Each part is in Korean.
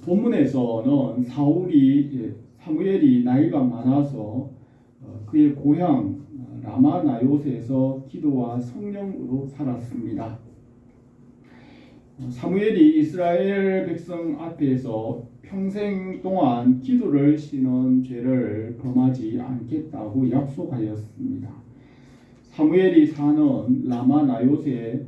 본문에서는 사무엘이 나이가 많아서 그의 고향 라마 나요스에서 기도와 성령으로 살았습니다. 사무엘이 이스라엘 백성 앞에서 평생 동안 기도를 쉬는 죄를 범하지 않겠다고 약속하였습니다. 사무엘이 사는 라마 나요스에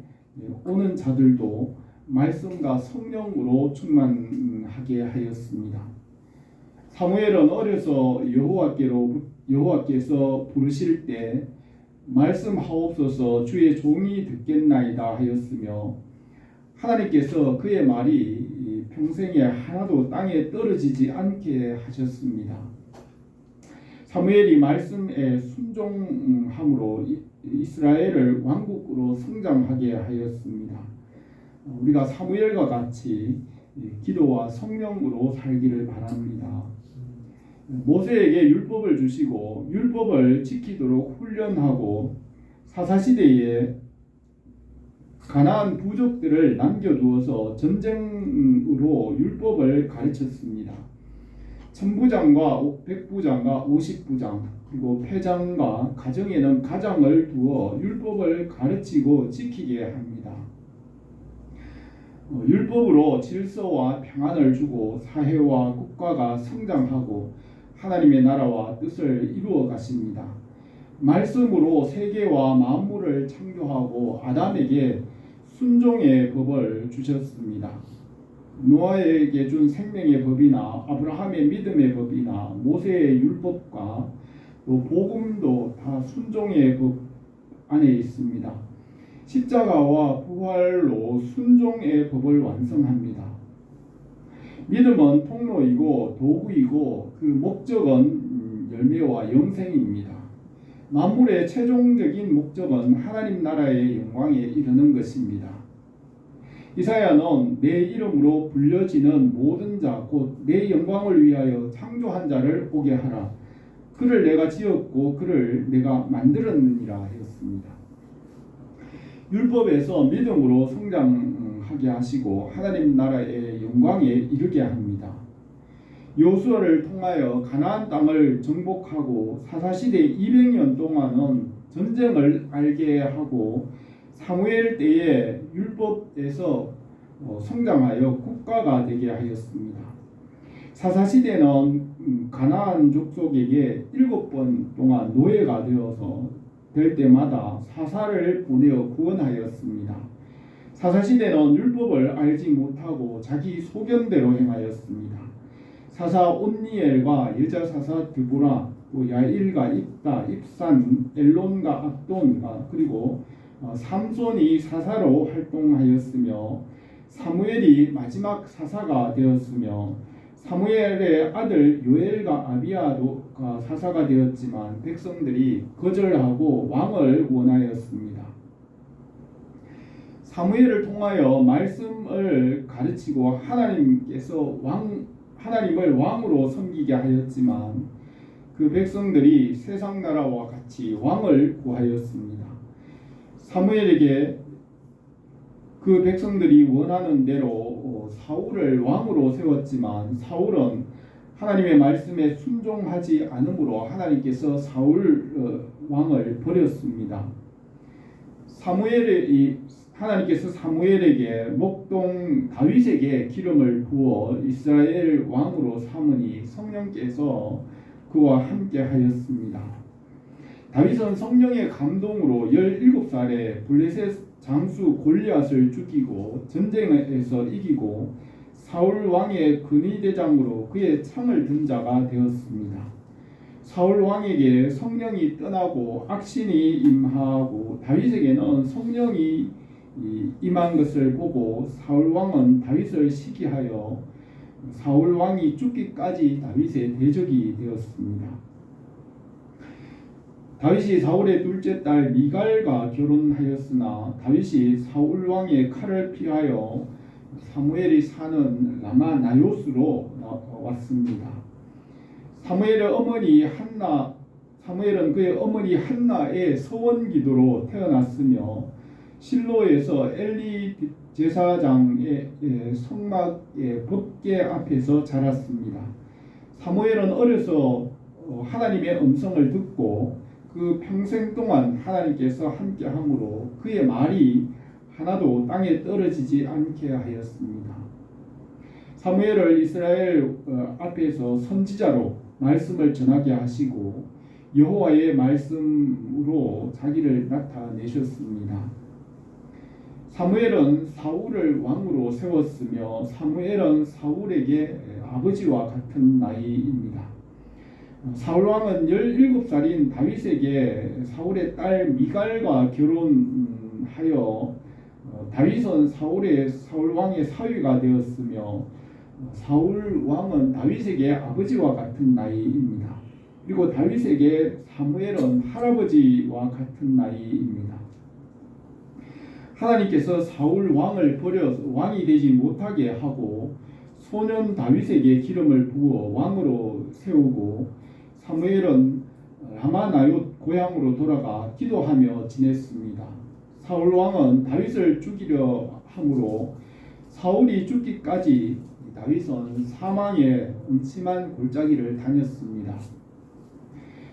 오는 자들도 말씀과 성령으로 충만하게 하였습니다. 사무엘은 어려서 여호와께서 부르실 때 말씀하옵소서 주의 종이 듣겠나이다 하였으며 하나님께서 그의 말이 평생에 하나도 땅에 떨어지지 않게 하셨습니다. 사무엘이 말씀에 순종함으로 이스라엘을 왕국으로 성장하게 하였습니다. 우리가 사무엘과 같이 기도와 성령으로 살기를 바랍니다. 모세에게 율법을 주시고 율법을 지키도록 훈련하고 사사시대에 가나안 부족들을 남겨두어서 전쟁으로 율법을 가르쳤습니다. 천부장과 백부장과 50부장 그리고 패장과 가정에는 가장을 두어 율법을 가르치고 지키게 합니다. 율법으로 질서와 평안을 주고 사회와 국가가 성장하고 하나님의 나라와 뜻을 이루어 가십니다. 말씀으로 세계와 만물을 창조하고 아담에게 순종의 법을 주셨습니다. 노아에게 준 생명의 법이나 아브라함의 믿음의 법이나 모세의 율법과 또 복음도 다 순종의 법 안에 있습니다. 십자가와 부활로 순종의 법을 완성합니다. 믿음은 통로이고 도구이고 그 목적은 열매와 영생입니다. 만물의 최종적인 목적은 하나님 나라의 영광에 이르는 것입니다. 이사야는 내 이름으로 불려지는 모든 자 곧 내 영광을 위하여 창조한 자를 오게 하라. 그를 내가 지었고 그를 내가 만들었느니라 하였습니다. 율법에서 믿음으로 성장하게 하시고 하나님 나라의 영광에 이르게 합니다. 여호수아를 통하여 가나안 땅을 정복하고 사사시대 200년 동안은 전쟁을 알게 하고 사무엘 때에 율법에서 성장하여 국가가 되게 하였습니다. 사사시대는 가나안 족속에게 7번 동안 노예가 되어서 될 때마다 사사를 보내어 구원하였습니다. 사사시대는 율법을 알지 못하고 자기 소견대로 행하였습니다. 사사 온니엘과 여자 사사 드보라, 또 야일과 입다, 입산, 엘론과 압돈과 그리고 삼손이 사사로 활동하였으며 사무엘이 마지막 사사가 되었으며 사무엘의 아들 요엘과 아비야가 사사가 되었지만 백성들이 거절하고 왕을 원하였습니다. 사무엘을 통하여 말씀을 가르치고 하나님을 왕으로 섬기게 하였지만 그 백성들이 세상 나라와 같이 왕을 구하였습니다. 사무엘에게 그 백성들이 원하는 대로 사울을 왕으로 세웠지만 사울은 하나님의 말씀에 순종하지 않으므로 하나님께서 사울 왕을 버렸습니다. 하나님께서 사무엘에게 목동 다윗에게 기름을 부어 이스라엘 왕으로 삼으니 성령께서 그와 함께 하였습니다. 다윗은 성령의 감동으로 17살에 블레셋 장수 골리앗을 죽이고 전쟁에서 이기고 사울 왕의 근위대장으로 그의 창을 든 자가 되었습니다. 사울 왕에게 성령이 떠나고 악신이 임하고 다윗에게는 성령이 임한 것을 보고 사울 왕은 다윗을 시기하여 사울 왕이 죽기까지 다윗의 대적이 되었습니다. 다윗이 사울의 둘째 딸 미갈과 결혼하였으나 다윗이 사울 왕의 칼을 피하여 사무엘이 사는 라마 나요스로 왔습니다. 사무엘은 그의 어머니 한나의 서원 기도로 태어났으며 실로에서 엘리 제사장의 성막의 봇개 앞에서 자랐습니다. 사무엘은 어려서 하나님의 음성을 듣고 그 평생 동안 하나님께서 함께함으로 그의 말이 하나도 땅에 떨어지지 않게 하였습니다. 사무엘을 이스라엘 앞에서 선지자로 말씀을 전하게 하시고 여호와의 말씀으로 자기를 나타내셨습니다. 사무엘은 사울을 왕으로 세웠으며 사무엘은 사울에게 아버지와 같은 나이입니다. 사울 왕은 17살인 다윗에게 사울의 딸 미갈과 결혼하여 다윗은 사울 왕의 사위가 되었으며 사울 왕은 다윗에게 아버지와 같은 나이입니다. 그리고 다윗에게 사무엘은 할아버지와 같은 나이입니다. 하나님께서 사울 왕을 버려 왕이 되지 못하게 하고 소년 다윗에게 기름을 부어 왕으로 세우고 사무엘은 라마나옳 고향으로 돌아가 기도하며 지냈습니다. 사울 왕은 다윗을 죽이려 함으로 사울이 죽기까지 다윗은 사망의 음침한 골짜기를 다녔습니다.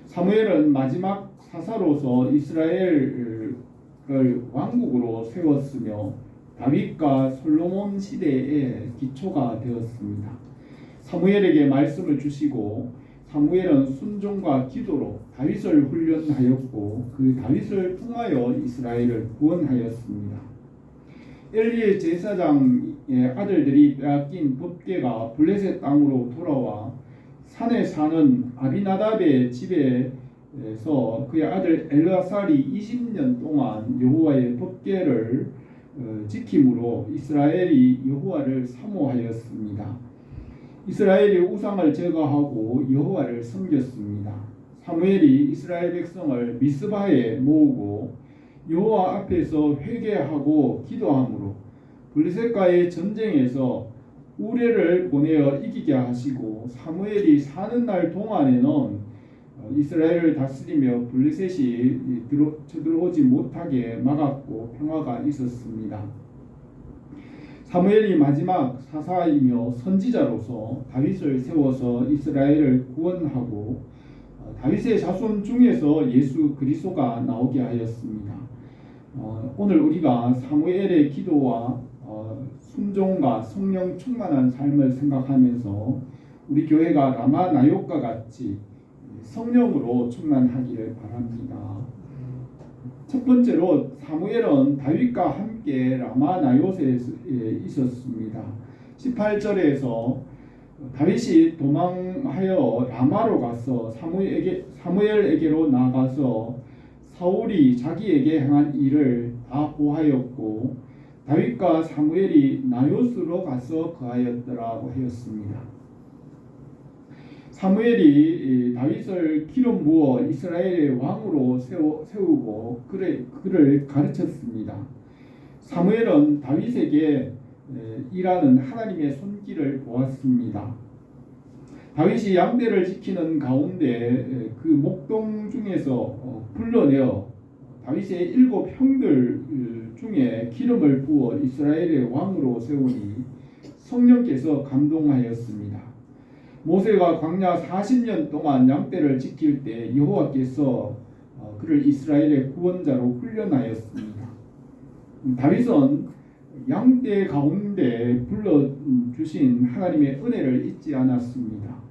사무엘은 마지막 사사로서 이스라엘을 왕국으로 세웠으며 다윗과 솔로몬 시대의 기초가 되었습니다. 사무엘에게 말씀을 주시고 사무엘은 순종과 기도로 다윗을 훈련하였고 그 다윗을 통하여 이스라엘을 구원하였습니다. 엘리의 제사장의 아들들이 빼앗긴 봇개가 블레셋 땅으로 돌아와 산에 사는 아비나답의 집에서 그의 아들 엘르아살이 20년 동안 여호와의 봇개를 지킴으로 이스라엘이 여호와를 사모하였습니다. 이스라엘이 우상을 제거하고 여호와를 섬겼습니다. 사무엘이 이스라엘 백성을 미스바에 모으고 여호와 앞에서 회개하고 기도함으로 블레셋과의 전쟁에서 우레를 보내어 이기게 하시고 사무엘이 사는 날 동안에는 이스라엘을 다스리며 블레셋이 쳐들어오지 못하게 막았고 평화가 있었습니다. 사무엘이 마지막 사사이며 선지자로서 다윗을 세워서 이스라엘을 구원하고 다윗의 자손 중에서 예수 그리스도가 나오게 하였습니다. 오늘 우리가 사무엘의 기도와 순종과 성령 충만한 삶을 생각하면서 우리 교회가 라마나옳과 같이 성령으로 충만하기를 바랍니다. 첫 번째로 사무엘은 다윗과 함께 라마나옳에 있었습니다. 18절에서 다윗이 도망하여 라마로 가서 사무엘에게로 나가서 사울이 자기에게 행한 일을 다 보하였고 다윗과 사무엘이 나요스로 가서 거하였더라고 하였습니다. 사무엘이 다윗을 기름 부어 이스라엘의 왕으로 세우고 그를 가르쳤습니다. 사무엘은 다윗에게 일하는 하나님의 손길을 보았습니다. 다윗이 양떼를 지키는 가운데 그 목동 중에서 불러내어 다윗의 7 형들 중에 기름을 부어 이스라엘의 왕으로 세우니 성령께서 감동하였습니다. 모세가 광야 40년 동안 양떼를 지킬 때 여호와께서 그를 이스라엘의 구원자로 훈련하였습니다. 다윗은 양떼 가운데 불러주신 하나님의 은혜를 잊지 않았습니다.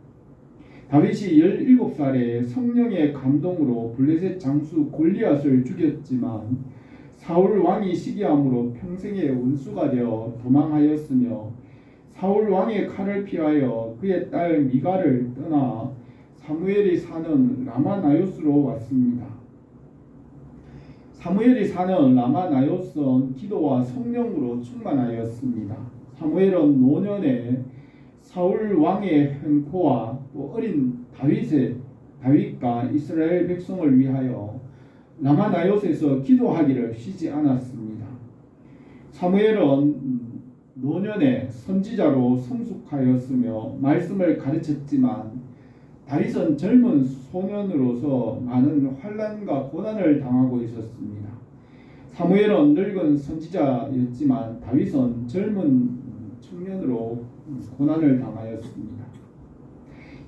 다윗이 17살에 성령의 감동으로 블레셋 장수 골리앗을 죽였지만 사울 왕이 시기함으로 평생의 원수가 되어 도망하였으며 사울 왕의 칼을 피하여 그의 딸 미갈을 떠나 사무엘이 사는 라마나요스로 왔습니다. 사무엘이 사는 라마나요스는 기도와 성령으로 충만하였습니다. 사무엘은 노년에 사울 왕의 횡포와 또 어린 다윗과 이스라엘 백성을 위하여 라마나요스에서 기도하기를 쉬지 않았습니다. 사무엘은 노년에 선지자로 성숙하였으며 말씀을 가르쳤지만 다윗은 젊은 소년으로서 많은 환난과 고난을 당하고 있었습니다. 사무엘은 늙은 선지자였지만 다윗은 젊은 청년으로 고난을 당하였습니다.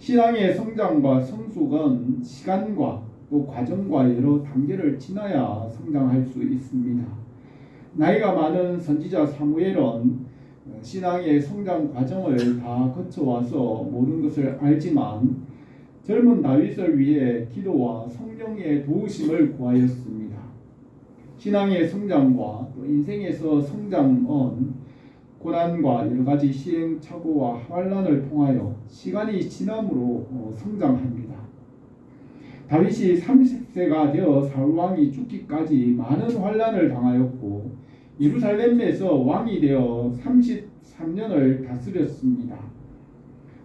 신앙의 성장과 성숙은 시간과 또 과정과 여러 단계를 지나야 성장할 수 있습니다. 나이가 많은 선지자 사무엘은 신앙의 성장 과정을 다 거쳐와서 모든 것을 알지만 젊은 다윗을 위해 기도와 성령의 도우심을 구하였습니다. 신앙의 성장과 또 인생에서 성장은 고난과 여러 가지 시행착오와 환난을 통하여 시간이 지남으로 성장합니다. 다윗이 30세가 되어 사울왕이 죽기까지 많은 환난을 당하였고 예루살렘에서 왕이 되어 33년을 다스렸습니다.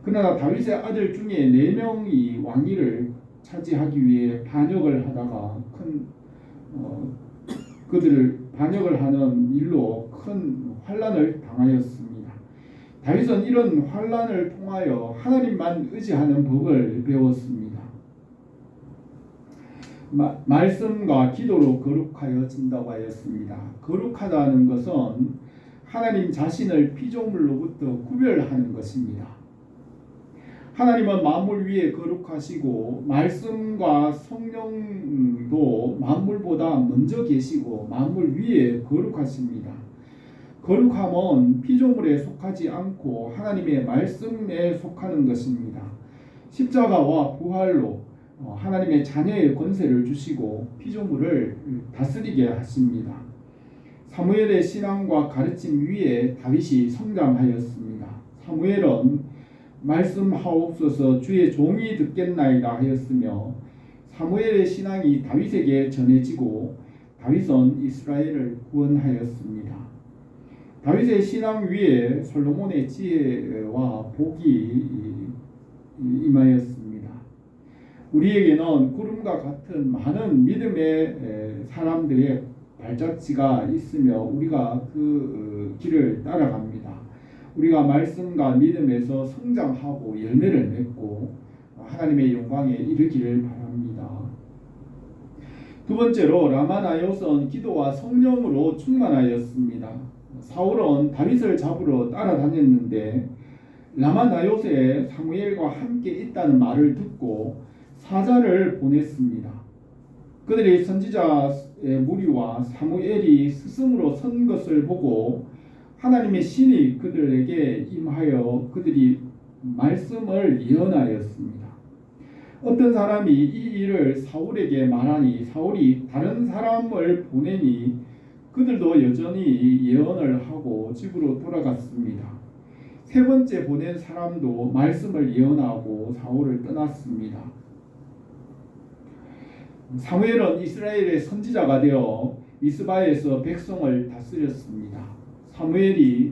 그러나 다윗의 아들 중에 4명이 왕위를 차지하기 위해 반역을 하다가 그들을 반역을 하는 일로 큰 환난을 당하였습니다. 다윗은 이런 환난을 통하여 하나님만 의지하는 법을 배웠습니다. 말씀과 기도로 거룩하여진다고 하였습니다. 거룩하다는 것은 하나님 자신을 피조물로부터 구별하는 것입니다. 하나님은 만물 위에 거룩하시고 말씀과 성령도 만물보다 먼저 계시고 만물 위에 거룩하십니다. 거룩함은 피조물에 속하지 않고 하나님의 말씀에 속하는 것입니다. 십자가와 부활로 하나님의 자녀의 권세를 주시고 피조물을 다스리게 하십니다. 사무엘의 신앙과 가르침 위에 다윗이 성장하였습니다. 사무엘은 말씀하옵소서 주의 종이 듣겠나이다 하였으며 사무엘의 신앙이 다윗에게 전해지고 다윗은 이스라엘을 구원하였습니다. 다윗의 신앙 위에 솔로몬의 지혜와 복이 임하였습니다. 우리에게는 구름과 같은 많은 믿음의 사람들의 발자취가 있으며 우리가 그 길을 따라갑니다. 우리가 말씀과 믿음에서 성장하고 열매를 맺고 하나님의 영광에 이르기를 바랍니다. 두 번째로 라마나요선 기도와 성령으로 충만하였습니다. 사울은 다윗을 잡으러 따라다녔는데 라마나요스에 사무엘과 함께 있다는 말을 듣고 사자를 보냈습니다. 그들이 선지자의 무리와 사무엘이 스승으로 선 것을 보고 하나님의 신이 그들에게 임하여 그들이 말씀을 예언하였습니다. 어떤 사람이 이 일을 사울에게 말하니 사울이 다른 사람을 보내니 그들도 여전히 예언을 하고 집으로 돌아갔습니다. 세 번째 보낸 사람도 말씀을 예언하고 사울을 떠났습니다. 사무엘은 이스라엘의 선지자가 되어 미스바에서 백성을 다스렸습니다. 사무엘이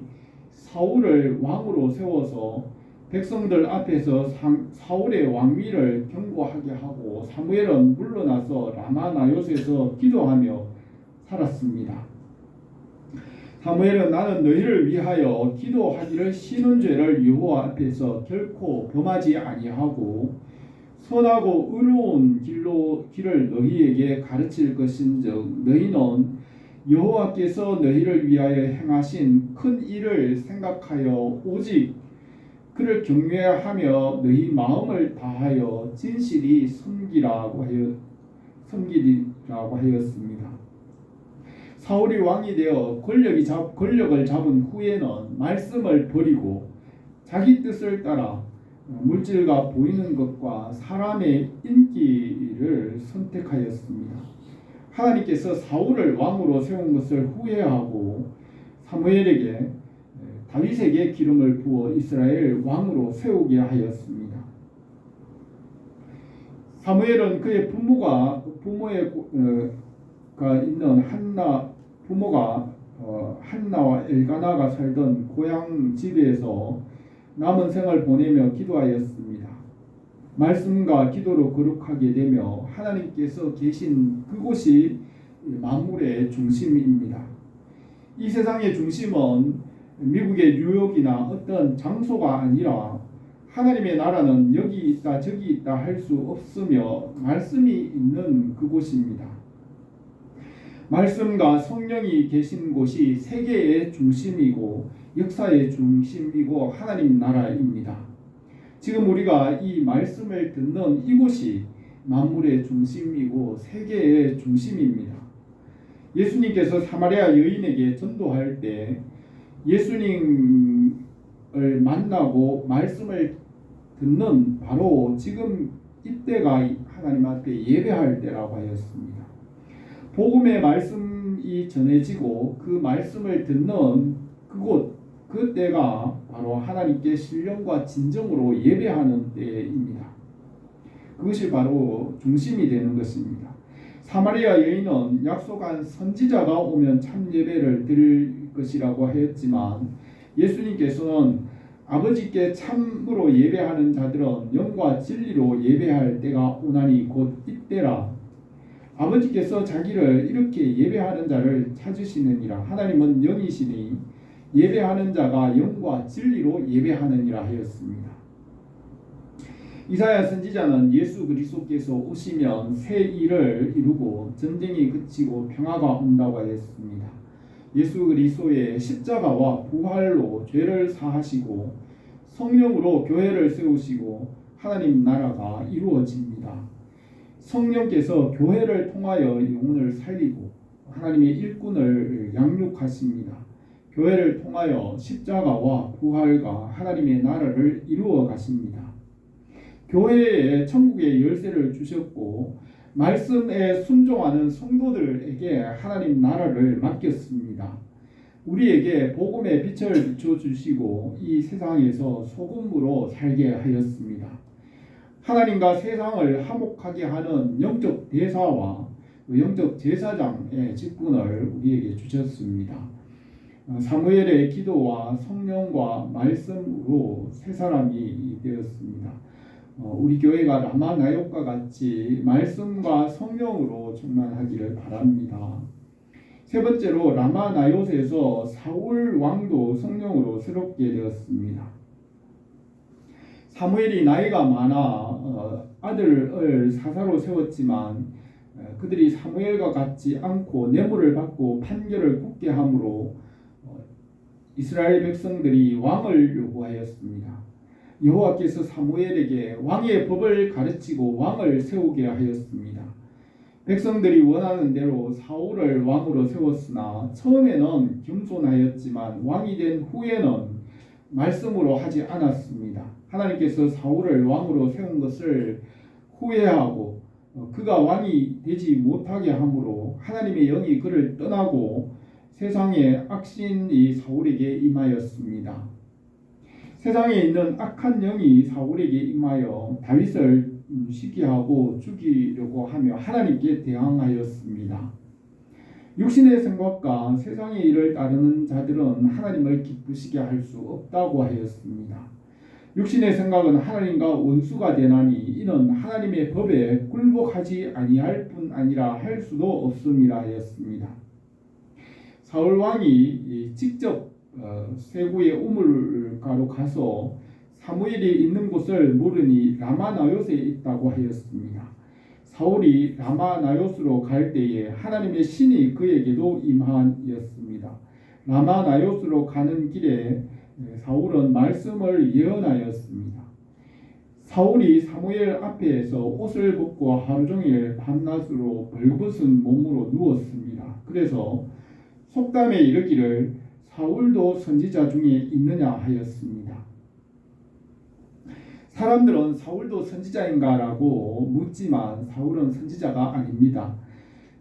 사울을 왕으로 세워서 백성들 앞에서 사울의 왕위를 경고하게 하고 사무엘은 물러나서 라마나요스에서 기도하며 살았습니다. 사무엘은 나는 너희를 위하여 기도하기를 쉬는 죄를 여호와 앞에서 결코 범하지 아니하고 선하고 의로운 길을 너희에게 가르칠 것인즉 너희는 여호와께서 너희를 위하여 행하신 큰 일을 생각하여 오직 그를 경외하며 너희 마음을 다하여 진실이 섬기리라고 하였습니다. 사울이 왕이 되어 권력을 잡은 후에는 말씀을 버리고 자기 뜻을 따라 물질과 보이는 것과 사람의 인기를 선택하였습니다. 하나님께서 사울을 왕으로 세운 것을 후회하고 사무엘에게 다윗에게 기름을 부어 이스라엘 왕으로 세우게 하였습니다. 사무엘은 그의 부모가 있는 한나와 엘가나가 살던 고향 집에서 남은 생을 보내며 기도하였습니다. 말씀과 기도로 거룩하게 되며 하나님께서 계신 그곳이 만물의 중심입니다. 이 세상의 중심은 미국의 뉴욕이나 어떤 장소가 아니라 하나님의 나라는 여기 있다 저기 있다 할 수 없으며 말씀이 있는 그곳입니다. 말씀과 성령이 계신 곳이 세계의 중심이고 역사의 중심이고 하나님 나라입니다. 지금 우리가 이 말씀을 듣는 이곳이 만물의 중심이고 세계의 중심입니다. 예수님께서 사마리아 여인에게 전도할 때 예수님을 만나고 말씀을 듣는 바로 지금 이때가 하나님 앞에 예배할 때라고 하였습니다. 복음의 말씀이 전해지고 그 말씀을 듣는 그곳, 그 때가 바로 하나님께 신령과 진정으로 예배하는 때입니다. 그것이 바로 중심이 되는 것입니다. 사마리아 여인은 약속한 선지자가 오면 참 예배를 드릴 것이라고 하였지만 예수님께서는 아버지께 참으로 예배하는 자들은 영과 진리로 예배할 때가 오나니 곧 이때라. 아버지께서 자기를 이렇게 예배하는 자를 찾으시느니라. 하나님은 영이시니 예배하는 자가 영과 진리로 예배하느니라 하였습니다. 이사야 선지자는 예수 그리스도께서 오시면 새 일을 이루고 전쟁이 그치고 평화가 온다고 하였습니다. 예수 그리스도의 십자가와 부활로 죄를 사하시고 성령으로 교회를 세우시고 하나님 나라가 이루어집니다. 성령께서 교회를 통하여 영혼을 살리고 하나님의 일꾼을 양육하십니다. 교회를 통하여 십자가와 부활과 하나님의 나라를 이루어 가십니다. 교회에 천국의 열쇠를 주셨고 말씀에 순종하는 성도들에게 하나님 나라를 맡겼습니다. 우리에게 복음의 빛을 비춰주시고 이 세상에서 소금으로 살게 하였습니다. 하나님과 세상을 화목하게 하는 영적 대사와 영적 제사장의 직분을 우리에게 주셨습니다. 사무엘의 기도와 성령과 말씀으로 새 사람이 되었습니다. 우리 교회가 라마나요과 같이 말씀과 성령으로 충만하기를 바랍니다. 세 번째로 라마나요스에서 사울 왕도 성령으로 새롭게 되었습니다. 사무엘이 나이가 많아 아들을 사사로 세웠지만 그들이 사무엘과 같지 않고 뇌물을 받고 판결을 굳게 함으로 이스라엘 백성들이 왕을 요구하였습니다. 여호와께서 사무엘에게 왕의 법을 가르치고 왕을 세우게 하였습니다. 백성들이 원하는 대로 사울을 왕으로 세웠으나 처음에는 겸손하였지만 왕이 된 후에는 말씀으로 하지 않았습니다. 하나님께서 사울을 왕으로 세운 것을 후회하고 그가 왕이 되지 못하게 함으로 하나님의 영이 그를 떠나고 세상의 악신이 사울에게 임하였습니다. 세상에 있는 악한 영이 사울에게 임하여 다윗을 시기하고 죽이려고 하며 하나님께 대항하였습니다. 육신의 생각과 세상의 일을 따르는 자들은 하나님을 기쁘시게 할 수 없다고 하였습니다. 육신의 생각은 하나님과 원수가 되나니 이는 하나님의 법에 굴복하지 아니할 뿐 아니라 할 수도 없음이라 하였습니다. 사울 왕이 직접 세구의 우물가로 가서 사무엘이 있는 곳을 물으니 라마나요스에 있다고 하였습니다. 사울이 라마나요스로 갈 때에 하나님의 신이 그에게도 임하였습니다. 라마나요스로 가는 길에 사울은 말씀을 예언하였습니다. 사울이 사무엘 앞에서 옷을 벗고 하루 종일 밤낮으로 벌거벗은 몸으로 누웠습니다. 그래서 속담에 이르기를 사울도 선지자 중에 있느냐 하였습니다. 사람들은 사울도 선지자인가라고 묻지만 사울은 선지자가 아닙니다.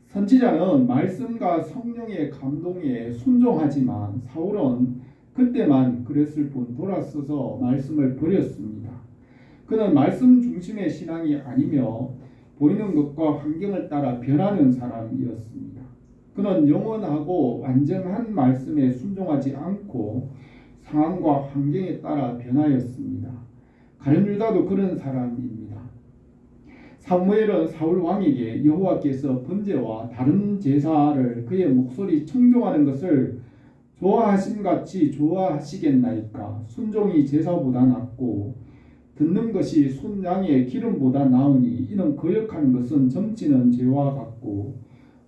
선지자는 말씀과 성령의 감동에 순종하지만 사울은 그때만 그랬을 뿐 돌아서서 말씀을 버렸습니다. 그는 말씀 중심의 신앙이 아니며 보이는 것과 환경을 따라 변하는 사람이었습니다. 그는 영원하고 완전한 말씀에 순종하지 않고 상황과 환경에 따라 변하였습니다. 가룟 유다도 그런 사람입니다. 사무엘은 사울 왕에게 여호와께서 번제와 다른 제사를 그의 목소리 청종하는 것을 좋아하심같이 좋아하시겠나이까? 순종이 제사보다 낫고 듣는 것이 순양의 기름보다 나으니 이는 거역하는 것은 점치는 죄와 같고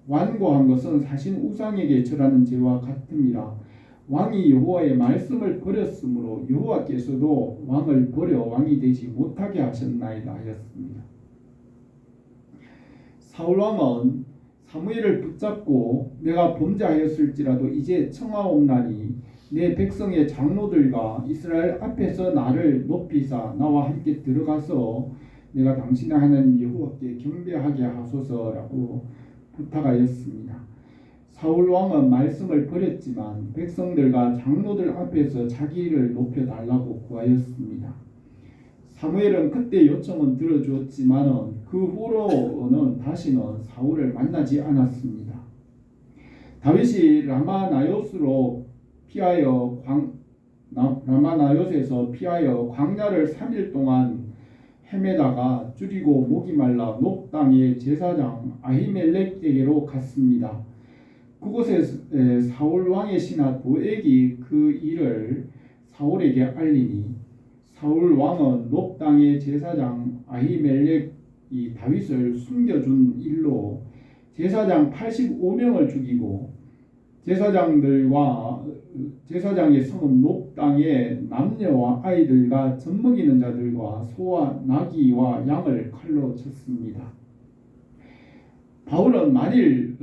완고한 것은 사신 우상에게 절하는 죄와 같음이라. 왕이 여호와의 말씀을 버렸으므로 여호와께서도 왕을 버려 왕이 되지 못하게 하셨나이다 하였습니다. 사울 왕은 사무엘을 붙잡고 내가 범죄하였을지라도 이제 청하옵나니 내 백성의 장로들과 이스라엘 앞에서 나를 높이사 나와 함께 들어가서 내가 당신의 하나님 여호와께 경배하게 하소서라고 부탁하였습니다. 사울 왕은 말씀을 버렸지만 백성들과 장로들 앞에서 자기를 높여달라고 구하였습니다. 사무엘은 그때 요청은 들어주었지만 그 후로는 다시는 사울을 만나지 않았습니다. 다윗이 라마나요스에서 피하여 광야를 3일 동안 헤매다가 줄이고 목이 말라 높 땅의 제사장 아히멜렉에게로 갔습니다. 그곳에 사울 왕의 신하 도액이 그 일을 사울에게 알리니 사울 왕은 높 땅의 제사장 아히멜렉이 다윗을 숨겨준 일로 제사장 85명을 죽이고 제사장의 성읍 높 땅의 남녀와 아이들과 젖먹이는 자들과 소와 나귀와 양을 칼로 쳤습니다. 바울은 만일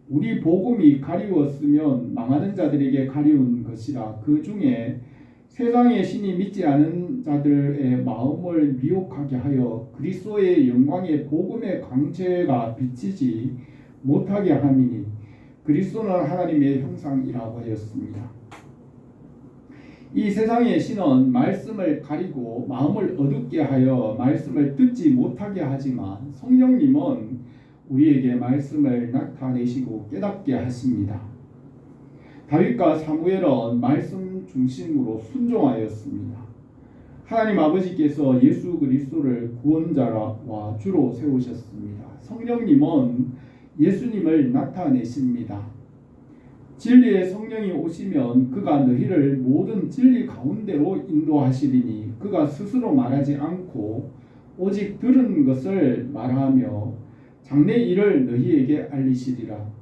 우리 복음이 가리웠으면 망하는 자들에게 가리운 것이라. 그 중에 세상의 신이 믿지 않은 자들의 마음을 미혹하게 하여 그리스도의 영광의 복음의 광채가 비치지 못하게 함이니 그리스도는 하나님의 형상이라고 하였습니다. 이 세상의 신은 말씀을 가리고 마음을 어둡게 하여 말씀을 듣지 못하게 하지만 성령님은 우리에게 말씀을 나타내시고 깨닫게 하십니다. 다윗과 사무엘은 말씀 중심으로 순종하였습니다. 하나님 아버지께서 예수 그리스도를 구원자와 주로 세우셨습니다. 성령님은 예수님을 나타내십니다. 진리의 성령이 오시면 그가 너희를 모든 진리 가운데로 인도하시리니 그가 스스로 말하지 않고 오직 들은 것을 말하며 장래 일을 너희에게 알리시리라.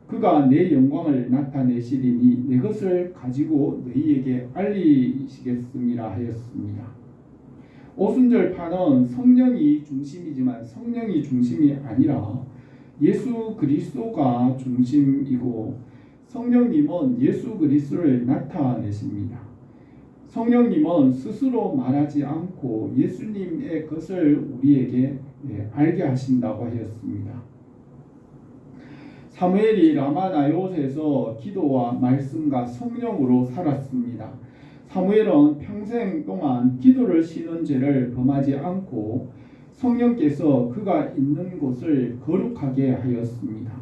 그가 내 영광을 나타내시리니 내 것을 가지고 너희에게 알리시겠음이라 하였습니다. 오순절파는 성령이 중심이지만 성령이 중심이 아니라 예수 그리스도가 중심이고 성령님은 예수 그리스도를 나타내십니다. 성령님은 스스로 말하지 않고 예수님의 것을 우리에게 알게 하신다고 하였습니다. 사무엘이 라마나요스에서 기도와 말씀과 성령으로 살았습니다. 사무엘은 평생 동안 기도를 쉬는 죄를 범하지 않고 성령께서 그가 있는 곳을 거룩하게 하였습니다.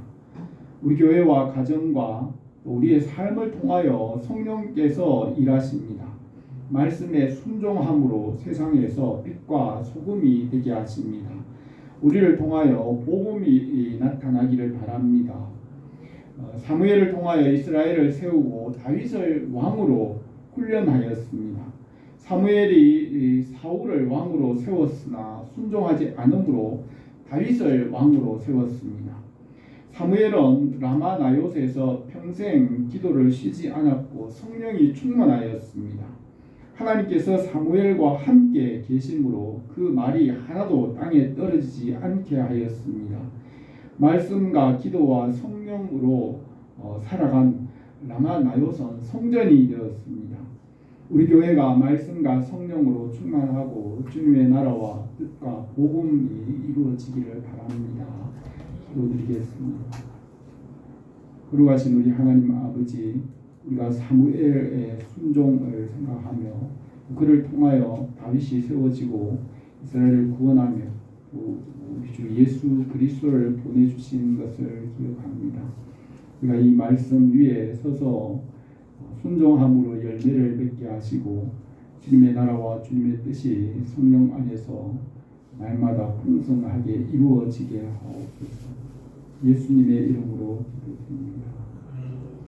우리 교회와 가정과 우리의 삶을 통하여 성령께서 일하십니다. 말씀에 순종함으로 세상에서 빛과 소금이 되게 하십니다. 우리를 통하여 복음이 나타나기를 바랍니다. 사무엘을 통하여 이스라엘을 세우고 다윗을 왕으로 훈련하였습니다. 사무엘이 사울을 왕으로 세웠으나 순종하지 않으므로 다윗을 왕으로 세웠습니다. 사무엘은 라마나요스에서 평생 기도를 쉬지 않았고 성령이 충만하였습니다. 하나님께서 사무엘과 함께 계심으로 그 말이 하나도 땅에 떨어지지 않게 하였습니다. 말씀과 기도와 성령으로 살아간 라마나요스는 성전이 되었습니다. 우리 교회가 말씀과 성령으로 충만하고 주님의 나라와 뜻과 복음이 이루어지기를 바랍니다. 기도드리겠습니다. 거룩하신 우리 하나님 아버지, 우리가 사무엘의 순종을 생각하며 그를 통하여 다윗이 세워지고 이스라엘을 구원하며 우리 주 예수 그리스도를 보내주신 것을 기억합니다. 우리가 이 말씀 위에 서서 순종함으로 열매를 맺게 하시고 주님의 나라와 주님의 뜻이 성령 안에서 날마다 풍성하게 이루어지게 하옵소서. 예수님의 이름으로 기도드립니다.